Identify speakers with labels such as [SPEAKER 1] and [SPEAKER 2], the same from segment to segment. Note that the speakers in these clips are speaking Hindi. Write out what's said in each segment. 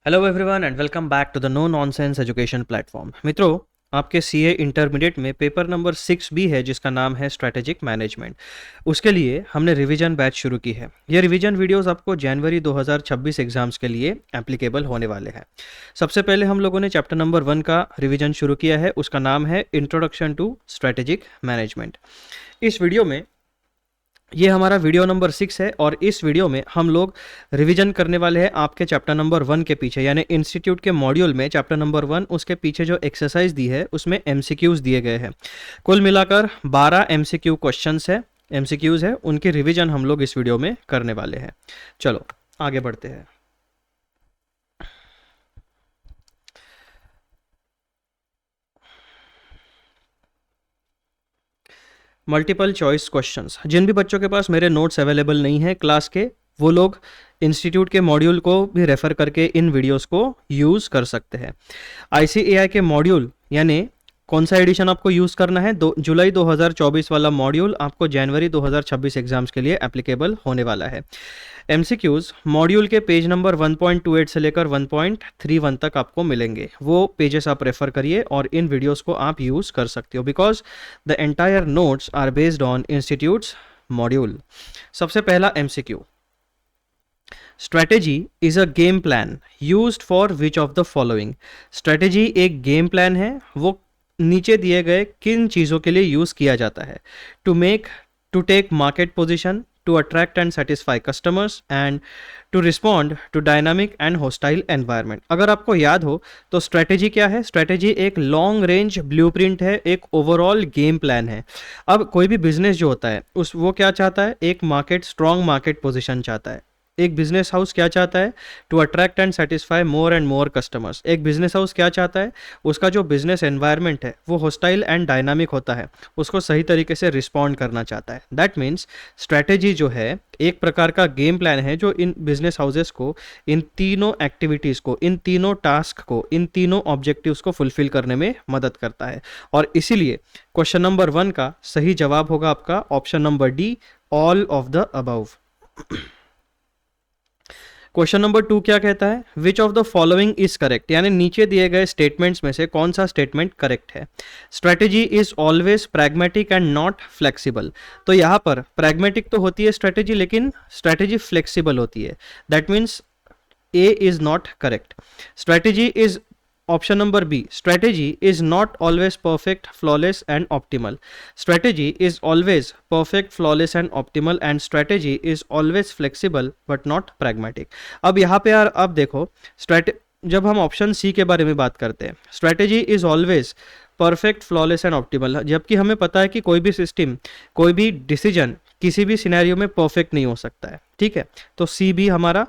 [SPEAKER 1] Hello everyone and welcome back to the no nonsense education platform. मित्रों, आपके सीए इंटरमीडिएट में पेपर नंबर 6 भी है जिसका नाम है स्ट्रैटेजिक मैनेजमेंट। उसके लिए हमने रिवीजन बैच शुरू की है। ये रिवीजन वीडियोस आपको जनवरी 2026 एग्जाम्स के लिए एप्लीकेबल होने वाले हैं। सबसे पहले हम लोगों ने चैप्टर नंबर 1 का रिवीजन शुरू किया है। उसका नाम है इंट्रोडक्शन टू स्ट्रैटेजिक मैनेजमेंट। इस वीडियो में ये हमारा वीडियो नंबर 6 है और इस वीडियो में हम लोग रिवीजन करने वाले हैं आपके चैप्टर नंबर 1 के पीछे, यानी इंस्टीट्यूट के मॉड्यूल में चैप्टर नंबर 1 उसके पीछे जो एक्सरसाइज दी है उसमें एमसीक्यूज दिए गए हैं। कुल मिलाकर 12 एमसीक्यू क्वेश्चंस है, एमसीक्यूज है, उनकी रिवीजन हम लोग इस वीडियो में करने वाले हैं। चलो आगे बढ़ते हैं। Multiple choice questions. जिन भी बच्चों के पास मेरे नोट्स अवेलेबल नहीं है क्लास के, वो लोग इंस्टीट्यूट के मॉड्यूल को भी रेफर करके इन वीडियोस को यूज़ कर सकते हैं। आईसीएआई के मॉड्यूल यानी कौन सा एडिशन आपको यूज़ करना है, जुलाई 2024 वाला मॉड्यूल आपको जनवरी 2026 एग्जाम्स के लिए एप्लीकेबल होने वाला है। एमसीक्यूज मॉड्यूल के पेज नंबर 1.28 से लेकर 1.31 तक आपको मिलेंगे। वो पेजेस आप रेफर करिए और इन वीडियोस को आप यूज़ कर सकते हो because the entire notes are based on institutes module. सबसे पहला MCQ, strategy is a game plan used for which of the following. Strategy एक गेम प्लान है, वो नीचे दिए गए किन चीज़ों के लिए यूज़ किया जाता है? To take market position, to attract and satisfy customers and to respond to dynamic and hostile environment. अगर आपको याद हो तो स्ट्रेटेजी क्या है? स्ट्रेटेजी एक लॉन्ग रेंज ब्लूप्रिंट है, एक ओवरऑल गेम प्लान है। अब कोई भी बिजनेस जो होता है वो क्या चाहता है? एक स्ट्रॉन्ग मार्केट पोजिशन चाहता है। एक बिजनेस हाउस क्या चाहता है? To attract and satisfy more and more customers. एक बिजनेस हाउस क्या चाहता है? उसका जो बिजनेस एनवायरनमेंट है वो हॉस्टाइल एंड डायनामिक होता है, उसको सही तरीके से रिस्पॉन्ड करना चाहता है। दैट मीन्स स्ट्रैटेजी जो है एक प्रकार का गेम प्लान है जो इन बिजनेस हाउसेस को इन तीनों एक्टिविटीज़ को, इन तीनों टास्क को, इन तीनों ऑब्जेक्टिव्स को फुलफिल करने में मदद करता है। और इसीलिए क्वेश्चन नंबर 1 का सही जवाब होगा आपका option number D, all of the above. Question number 2 क्या कहता है? Which of the following is correct, यानी नीचे दिए गए स्टेटमेंट्स में से कौन सा स्टेटमेंट करेक्ट है? Strategy is always pragmatic and not flexible. तो यहाँ पर प्रैग्मेटिक तो होती है स्ट्रेटेजी, लेकिन स्ट्रेटेजी फ्लेक्सिबल होती है। That means A is not correct. Strategy is option number B, strategy is not always perfect, flawless and optimal. Strategy is always perfect, flawless and optimal and strategy is always flexible but not pragmatic. अब यहाँ पे यार अब देखो, जब हम ऑप्शन सी के बारे में बात करते हैं, strategy is always perfect, flawless and optimal, जबकि हमें पता है कि कोई भी सिस्टम, कोई भी डिसीजन किसी भी सिनेरियो में परफेक्ट नहीं हो सकता है। ठीक है, तो सी भी हमारा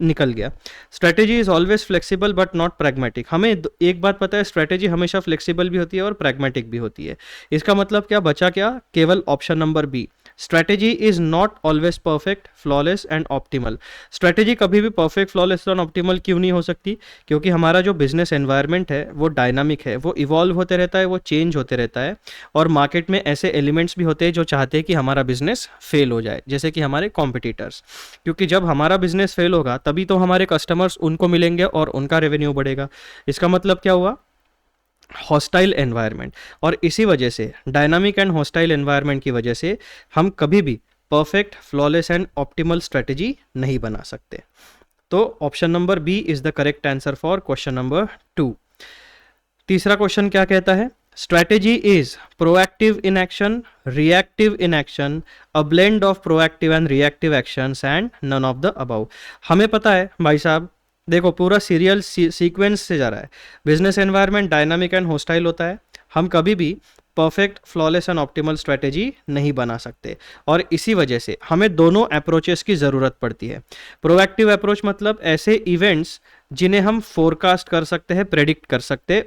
[SPEAKER 1] निकल गया। Strategy is always flexible but not pragmatic. हमें एक बात पता है, स्ट्रेटेजी हमेशा फ्लेक्सिबल भी होती है और प्रैग्मेटिक भी होती है। इसका मतलब क्या बचा? क्या? केवल option number B, strategy is not always perfect, flawless and optimal. Strategy कभी भी परफेक्ट, फ्लॉलेस एंड ऑप्टिमल क्यों नहीं हो सकती? क्योंकि हमारा जो बिजनेस एनवायरनमेंट है वो डायनामिक है, वो इवॉल्व होते रहता है, वो चेंज होते रहता है और मार्केट में ऐसे एलिमेंट्स भी होते हैं जो चाहते हैं कि हमारा बिजनेस फेल हो जाए, जैसे कि हमारे कॉम्पिटिटर्स। क्योंकि जब हमारा बिजनेस फेल होगा तभी तो हमारे कस्टमर्स उनको मिलेंगे और उनका रेवेन्यू बढ़ेगा। इसका मतलब क्या हुआ? Hostile environment. और इसी वजह से, डायनामिक एंड हॉस्टाइल एनवायरनमेंट की वजह से हम कभी भी perfect, flawless and optimal strategy नहीं बना सकते। तो option number B is the correct answer for question number 2। तीसरा क्वेश्चन क्या कहता है? Strategy is proactive in action, reactive in action, a blend of proactive and reactive actions and none of the above. हमें पता है भाई साहब, देखो पूरा सीरियल सीक्वेंस से जा रहा है। Business environment dynamic and hostile होता है, हम कभी भी perfect, flawless and optimal strategy नहीं बना सकते और इसी वजह से हमें दोनों अप्रोचेस की ज़रूरत पड़ती है। प्रोएक्टिव अप्रोच मतलब ऐसे इवेंट्स जिन्हें हम फोरकास्ट कर सकते हैं, प्रेडिक्ट कर सकते हैं,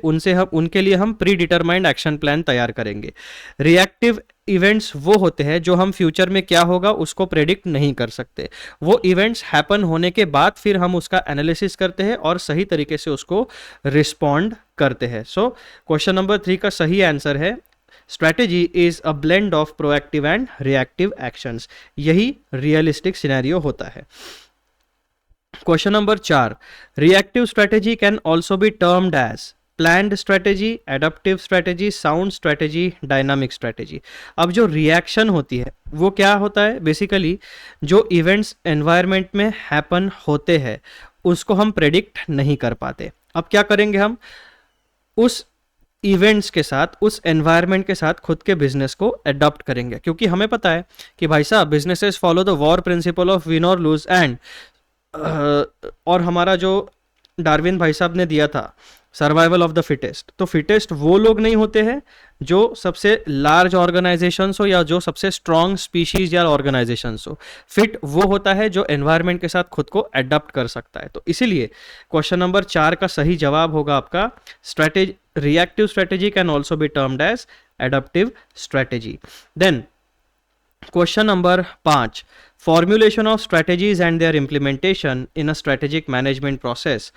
[SPEAKER 1] उनके लिए हम प्री डिटरमाइंड एक्शन प्लान तैयार करेंगे। रिएक्टिव इवेंट्स वो होते हैं जो हम फ्यूचर में क्या होगा उसको प्रेडिक्ट नहीं कर सकते। वो इवेंट्स हैपन होने के बाद फिर हम उसका एनालिसिस करते हैं और सही तरीके से उसको रिस्पॉन्ड करते हैं। सो क्वेश्चन नंबर 3 का सही आंसर है strategy is a blend of proactive and reactive actions. यही रियलिस्टिक सिनेरियो होता है। Question number 4, reactive strategy can also be termed as planned strategy, adaptive strategy, sound strategy, dynamic strategy. अब जो रिएक्शन होती है वो क्या होता है, बेसिकली जो इवेंट्स एनवायरनमेंट में हैपन होते हैं उसको हम प्रेडिक्ट नहीं कर पाते। अब क्या करेंगे, हम उस इवेंट्स के साथ, उस एनवायरनमेंट के साथ खुद के बिजनेस को अडॉप्ट करेंगे, क्योंकि हमें पता है कि भाई साहब businesses follow the war principle of win और लूज एंड और हमारा जो डार्विन भाई साहब ने दिया था सर्वाइवल ऑफ द फिटेस्ट, तो फिटेस्ट वो लोग नहीं होते हैं जो सबसे लार्ज ऑर्गेनाइजेशंस हो या जो सबसे स्ट्रॉन्ग स्पीशीज या ऑर्गेनाइजेशंस हो। फिट वो होता है जो एनवायरनमेंट के साथ खुद को अडॉप्ट कर सकता है। तो इसीलिए क्वेश्चन नंबर 4 का सही जवाब होगा आपका strategy, reactive strategy can also be termed as adaptive strategy. Then question number 5, formulation of strategies and their implementation in a strategic management process.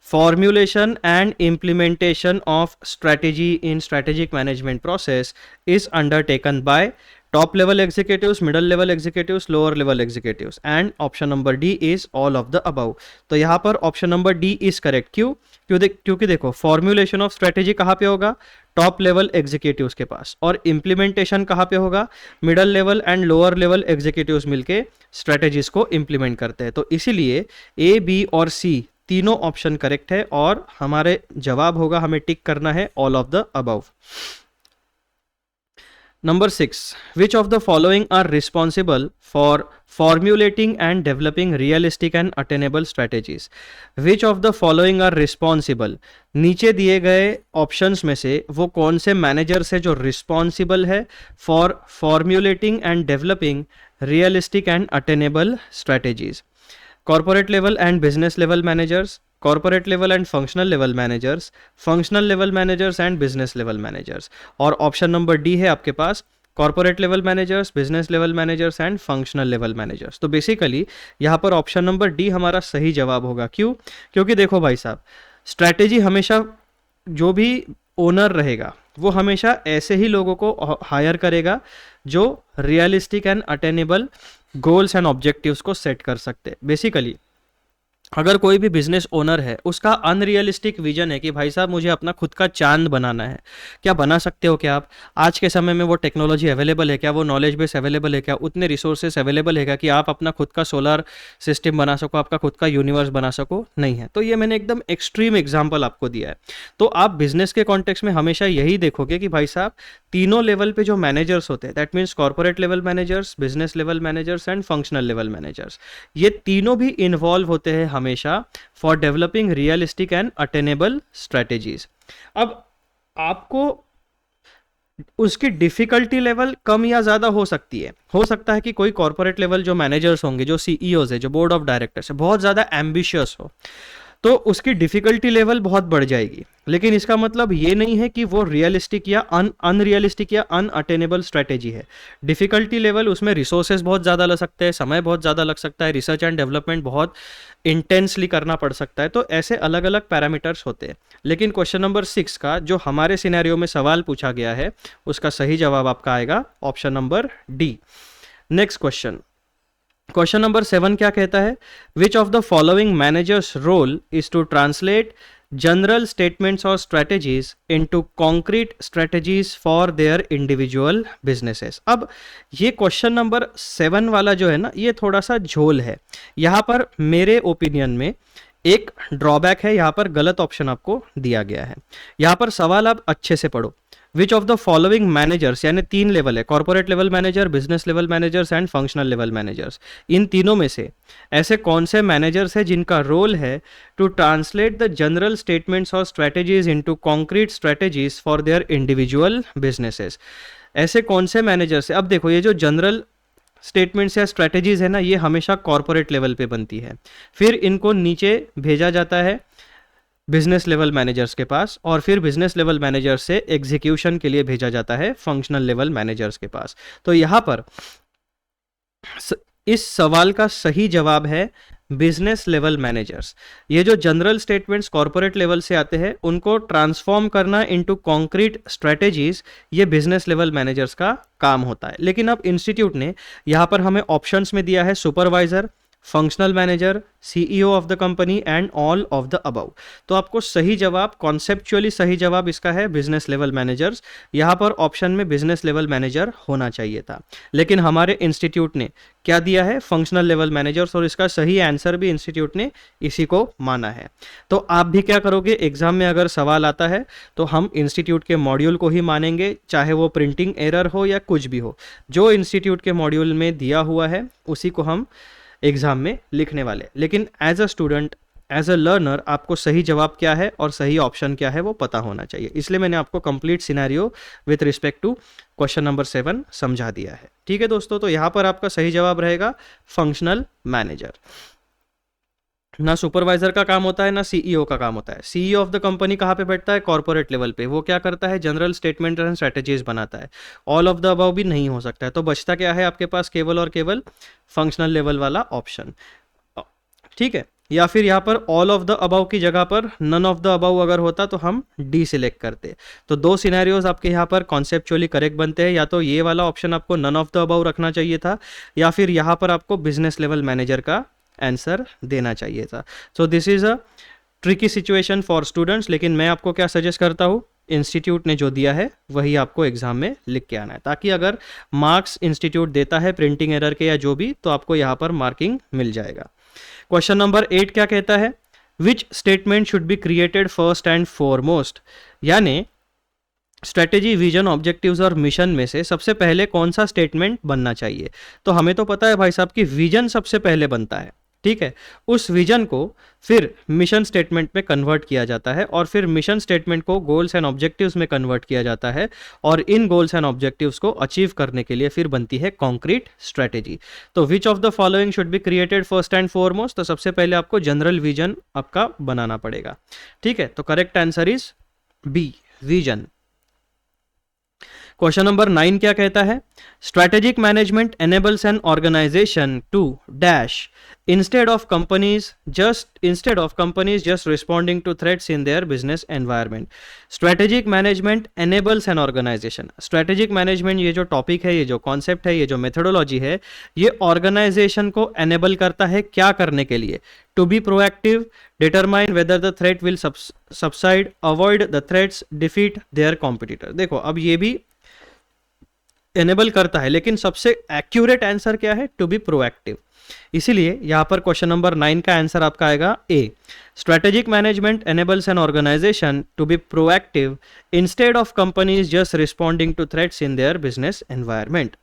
[SPEAKER 1] Formulation and implementation of strategy in strategic management process is undertaken by top level executives, middle level executives, lower level executives, and option number D is all of the above. तो यहाँ पर option number D is correct। क्योंकि देखो फॉर्म्यूलेशन ऑफ स्ट्रेटेजी कहाँ पे होगा, टॉप लेवल एग्जीक्यूटिव्स के पास, और इम्प्लीमेंटेशन कहाँ पे होगा, middle level and lower level executives मिलके स्ट्रेटेजीज को इम्प्लीमेंट करते हैं। तो इसीलिए ए, बी और सी तीनों ऑप्शन करेक्ट है और हमारे जवाब होगा, हमें टिक करना है all of the above. Number 6, which of the following are responsible for formulating and developing realistic and attainable strategies? Which of the following are responsible? नीचे दिए गए ऑप्शंस में से वो कौन से मैनेजर्स है जो रिस्पॉन्सिबल है for formulating and developing realistic and attainable strategies? Corporate level and business level managers, corporate level and functional level managers, functional level managers and business level managers. और ऑप्शन नंबर डी है आपके पास corporate level managers, business level managers and functional level managers. तो बेसिकली यहाँ पर ऑप्शन नंबर डी हमारा सही जवाब होगा। क्यों? क्योंकि देखो भाई साहब, स्ट्रैटेजी हमेशा जो भी ओनर रहेगा वो हमेशा ऐसे ही लोगों को हायर करेगा जो realistic and attainable goals and objectives को सेट कर सकते हैं। बेसिकली अगर कोई भी बिजनेस ओनर है, उसका अनरियलिस्टिक विजन है कि भाई साहब मुझे अपना खुद का चांद बनाना है, क्या बना सकते हो क्या आप? आज के समय में वो टेक्नोलॉजी अवेलेबल है क्या, वो नॉलेज बेस अवेलेबल है क्या, उतने रिसोर्सेस अवेलेबल है क्या कि आप अपना खुद का सोलर सिस्टम बना सको, आपका खुद का यूनिवर्स बना सको? नहीं है। तो ये मैंने एकदम एक्सट्रीम एग्जाम्पल आपको दिया है। तो आप बिजनेस के कॉन्टेक्स्ट में हमेशा यही देखोगे कि भाई साहब तीनों लेवल पे जो मैनेजर्स होते हैं, that means corporate level managers, business level managers and functional level managers, ये तीनों भी इन्वॉल्व होते हैं हमेशा for developing realistic and attainable strategies. अब आपको उसकी डिफिकल्टी लेवल कम या ज्यादा हो सकती है। हो सकता है कि कोई कॉर्पोरेट लेवल जो मैनेजर्स होंगे, जो सीईओज है, जो बोर्ड ऑफ डायरेक्टर्स है, बहुत ज्यादा एम्बिशियस हो, तो उसकी डिफिकल्टी लेवल बहुत बढ़ जाएगी। लेकिन इसका मतलब ये नहीं है कि वो रियलिस्टिक या अनरियलिस्टिक या अनअटेनेबल स्ट्रेटेजी है। डिफिकल्टी लेवल उसमें रिसोर्सेज बहुत ज़्यादा लग सकते हैं, समय बहुत ज़्यादा लग सकता है, रिसर्च एंड डेवलपमेंट बहुत इंटेंसली करना पड़ सकता है। तो ऐसे अलग अलग पैरामीटर्स होते हैं। लेकिन क्वेश्चन नंबर 6 का जो हमारे सिनेरियो में सवाल पूछा गया है, उसका सही जवाब आपका आएगा option number D. Next question, question number 7 क्या कहता है? Which of the following managers role is to translate general statements और strategies into concrete strategies for their individual businesses. अब ये क्वेश्चन नंबर 7 वाला जो है ना, ये थोड़ा सा झोल है। यहाँ पर मेरे ओपिनियन में एक ड्रॉबैक है, यहाँ पर गलत ऑप्शन आपको दिया गया है। यहाँ पर सवाल आप अच्छे से पढ़ो। Which of the following managers, यानी 3 लेवल है, corporate level manager, business level managers and functional level managers, इन तीनों में से ऐसे कौन से मैनेजर्स हैं जिनका रोल है to translate the general statements और strategies into concrete strategies for their individual businesses? ऐसे कौन से मैनेजर्स हैं? अब देखो, ये जो जनरल स्टेटमेंट्स या स्ट्रेटेजीज है ना, ये हमेशा कॉर्पोरेट लेवल पे बनती है, फिर इनको नीचे भेजा जाता है बिजनेस लेवल मैनेजर्स के पास, और फिर बिजनेस लेवल मैनेजर से एग्जीक्यूशन के लिए भेजा जाता है फंक्शनल लेवल मैनेजर्स के पास। तो यहाँ पर इस सवाल का सही जवाब है बिजनेस लेवल मैनेजर्स। ये जो जनरल स्टेटमेंट्स कॉर्पोरेट लेवल से आते हैं, उनको ट्रांसफॉर्म करना इनटू कॉन्क्रीट स्ट्रेटेजीज, ये बिजनेस लेवल मैनेजर्स का काम होता है। लेकिन अब इंस्टीट्यूट ने यहाँ पर हमें ऑप्शंस में दिया है supervisor, functional manager, CEO of the company and all of the above. तो आपको सही जवाब, कॉन्सेप्चुअली सही जवाब इसका है बिजनेस लेवल मैनेजर्स। यहाँ पर ऑप्शन में बिजनेस लेवल मैनेजर होना चाहिए था, लेकिन हमारे इंस्टीट्यूट ने क्या दिया है, फंक्शनल लेवल मैनेजर्स, और इसका सही आंसर भी इंस्टीट्यूट ने इसी को माना है। तो आप भी क्या करोगे, एग्जाम में अगर सवाल आता है तो हम इंस्टीट्यूट के मॉड्यूल को ही मानेंगे, चाहे वो प्रिंटिंग एरर हो या कुछ भी हो। जो इंस्टीट्यूट के मॉड्यूल में दिया हुआ है उसी को हम एग्जाम में लिखने वाले। लेकिन as a student, as a learner, आपको सही जवाब क्या है और सही ऑप्शन क्या है वो पता होना चाहिए। इसलिए मैंने आपको complete scenario with respect to question number 7 समझा दिया है। ठीक है दोस्तों, तो यहाँ पर आपका सही जवाब रहेगा फंक्शनल मैनेजर। ना सुपरवाइजर का काम होता है ना सीईओ का काम होता है। सीईओ ऑफ द कंपनी कहाँ पे बैठता है, कॉर्पोरेट लेवल पे। वो क्या करता है, जनरल स्टेटमेंट एंड स्ट्रेटेजीज बनाता है। ऑल ऑफ द अबव भी नहीं हो सकता है, तो बचता क्या है आपके पास, केवल और केवल फंक्शनल लेवल वाला ऑप्शन। ठीक है, या फिर यहाँ पर ऑल ऑफ द अबव की जगह पर नन ऑफ द अबव अगर होता तो हम डी सिलेक्ट करते। तो दो सिनेरियोज आपके यहाँ पर कॉन्सेप्चुअली करेक्ट बनते हैं, या तो ये वाला ऑप्शन आपको नन ऑफ द अबव रखना चाहिए था, या फिर यहाँ पर आपको बिजनेस लेवल मैनेजर का आंसर देना चाहिए था। So this is a tricky situation for students, लेकिन मैं आपको क्या सजेस्ट करता हूँ, इंस्टीट्यूट ने जो दिया है वही आपको एग्जाम में लिख के आना है, ताकि अगर मार्क्स इंस्टीट्यूट देता है प्रिंटिंग एरर के या जो भी, तो आपको यहाँ पर मार्किंग मिल जाएगा। क्वेश्चन नंबर 8 क्या कहता है, which statement should be created first and foremost, यानी स्ट्रेटेजी, विजन, ऑब्जेक्टिव्स और मिशन में से सबसे पहले कौन सा स्टेटमेंट बनना चाहिए। तो हमें तो पता है भाई साहब कि विजन सबसे पहले बनता है, ठीक है। उस विजन को फिर मिशन स्टेटमेंट में कन्वर्ट किया जाता है, और फिर मिशन स्टेटमेंट को गोल्स एंड ऑब्जेक्टिव्स में कन्वर्ट किया जाता है, और इन गोल्स एंड ऑब्जेक्टिव्स को अचीव करने के लिए फिर बनती है कॉन्क्रीट स्ट्रेटेजी। तो विच of the following should be created first and foremost, तो सबसे पहले आपको जनरल विजन आपका बनाना पड़ेगा। ठीक है, तो correct answer is B, vision. Question number 9 क्या कहता है, strategic management enables an organization to dash instead of companies just responding to threats in their business environment। Strategic management enables an organization, strategic management ये जो टॉपिक है, ये जो कॉन्सेप्ट है, ये जो मेथोडोलॉजी है, ये ऑर्गेनाइजेशन को एनेबल करता है क्या करने के लिए, to be proactive, determine whether the threat will subside, avoid the threats, defeat their competitor. देखो अब ये भी एनेबल करता है, लेकिन सबसे एक्यूरेट आंसर क्या है, टू बी प्रोएक्टिव। इसीलिए यहां पर क्वेश्चन नंबर 9 का आंसर आपका आएगा A, strategic management enables an organization to be proactive instead of companies just responding to threats in their business environment।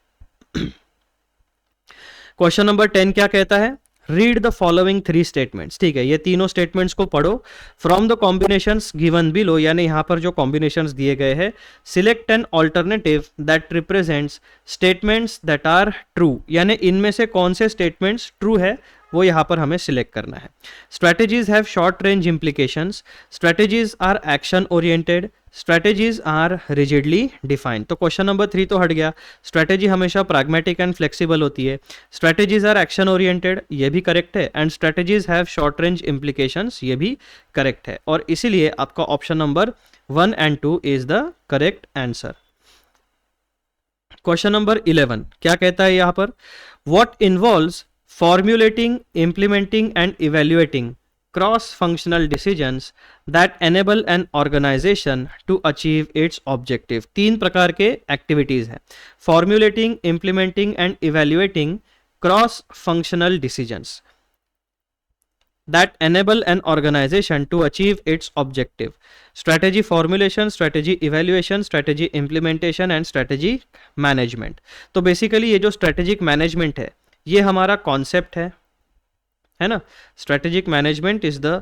[SPEAKER 1] Question number 10 क्या कहता है, रीड द फॉलोइंग 3 स्टेटमेंट्स। ठीक है, ये तीनों स्टेटमेंट्स को पढ़ो from the combinations given below, यानी यहां पर जो कॉम्बिनेशंस दिए गए हैं, select an alternative that represents statements that are true, यानी इनमें से कौन से स्टेटमेंट्स ट्रू है वो यहां पर हमें सिलेक्ट करना है। Strategies have short range implications, strategies are action oriented, strategies are rigidly defined. तो क्वेश्चन नंबर 3 तो हट गया, स्ट्रेटेजी हमेशा प्रैग्मेटिक एंड फ्लेक्सिबल होती है, स्ट्रेटेजीज आर एक्शन ओरिएंटेड, ये भी करेक्ट है, and strategies have short range implications, ये भी करेक्ट है, और इसीलिए आपका option number 1 and 2 is the correct answer. Question number 11 क्या कहता है यहां पर, what involves formulating, implementing and evaluating cross-functional decisions that enable an organization to achieve its objective। 3 प्रकार के एक्टिविटीज हैं, formulating, implementing and evaluating cross-functional decisions that enable an organization to achieve its objective। strategy formulation, strategy evaluation, strategy implementation and strategy management। तो बेसिकली ये जो strategic management है ये हमारा कॉन्सेप्ट है ना, strategic management is the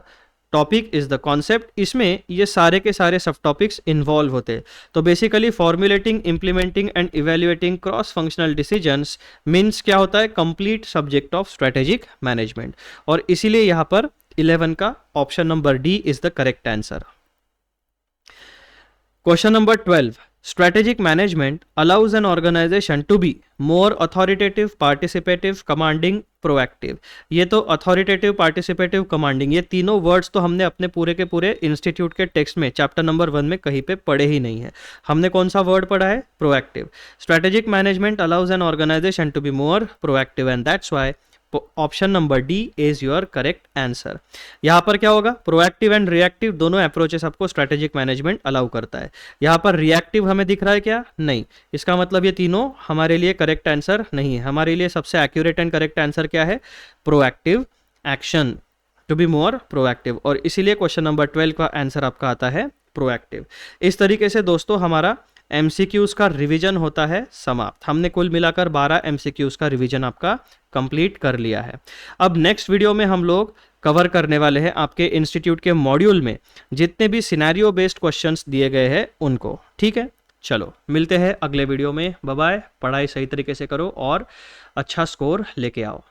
[SPEAKER 1] topic, is the concept, इसमें ये सारे के सारे सब टॉपिक्स इन्वॉल्व होते हैं। तो basically formulating, implementing and evaluating cross functional decisions means क्या होता है, complete subject of strategic management, और इसीलिए यहां पर 11 का option number D is the correct answer. Question number 12, strategic management allows an organization to be more authoritative, participative, commanding, proactive। ये तो authoritative, participative, commanding, ये तीनों वर्ड्स तो हमने अपने पूरे के पूरे इंस्टीट्यूट के टेक्स्ट में चैप्टर नंबर 1 में कहीं पे पढ़े ही नहीं है। हमने कौन सा वर्ड पढ़ा है, proactive। strategic management allows an organization to be more proactive and that's why option number D is your correct answer. यहाँ पर क्या होगा, प्रोएक्टिव एंड रिएक्टिव दोनों अप्रोचेस आपको स्ट्रेटेजिक मैनेजमेंट अलाउ करता है। यहाँ पर रिएक्टिव हमें दिख रहा है क्या, नहीं, इसका मतलब ये तीनों हमारे लिए करेक्ट आंसर नहीं है। हमारे लिए सबसे एक्यूरेट एंड करेक्ट आंसर क्या है, proactive action, to be more proactive, और इसीलिए क्वेश्चन नंबर 12 का आंसर आपका आता है प्रोएक्टिव। इस तरीके से दोस्तों हमारा एमसीक्यूज का रिवीजन होता है समाप्त। हमने कुल मिलाकर 12 एमसीक्यूज का रिवीजन आपका कंप्लीट कर लिया है। अब नेक्स्ट वीडियो में हम लोग कवर करने वाले हैं आपके इंस्टीट्यूट के मॉड्यूल में जितने भी सिनेरियो बेस्ड क्वेश्चंस दिए गए हैं उनको। ठीक है, चलो मिलते हैं अगले वीडियो में। Bye bye. पढ़ाई सही तरीके से करो और अच्छा स्कोर लेके आओ।